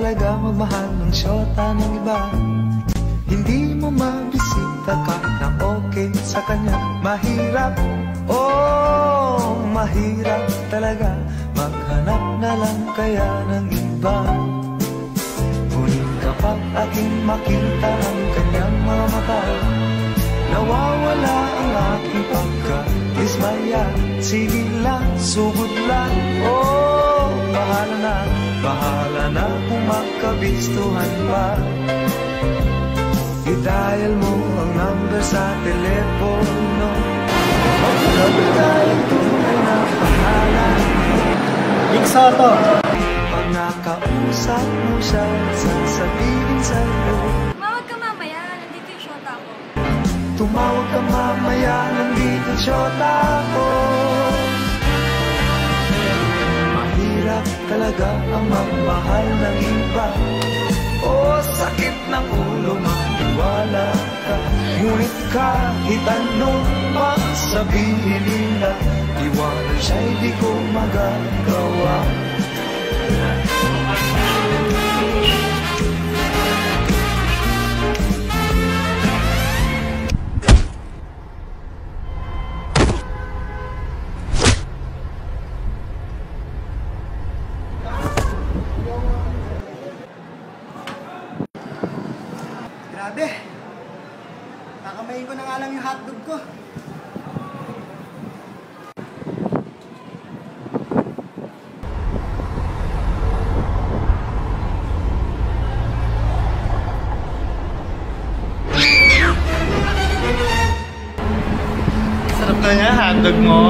talaga magmahal ng syota ng iba. Hindi mo mabisita kahit na okay sa kanya. Mahirap, oh, mahirap talaga maghanap na lang kaya ng iba. Ngunit kapag aking makita ang kanyang mga mata, nawawala ang aking pagka-dismaya. Sige lang, sugod lang, oh, bahala na kung magkabistuhan pa. I-dial mo ang number sa telepono. Pagkakabigay ito ay napahalan. Big Soto. Pag nakausap mo siya, sasabihin sa'yo, tumawag ka mamaya, nandito yung syota ko. tumawag ka mamaya, nandito yung syota ko. Mahirap talaga ang magmahal ng iba. Oh, sakit ng ulo, maniwala ka. Ngunit kahit anong sabihin nila, iwanan siya'y di ko magagawa. Grabe. Kakamayin ko na nga lang yung hotdog ko. Sarap na niya, hotdog mo.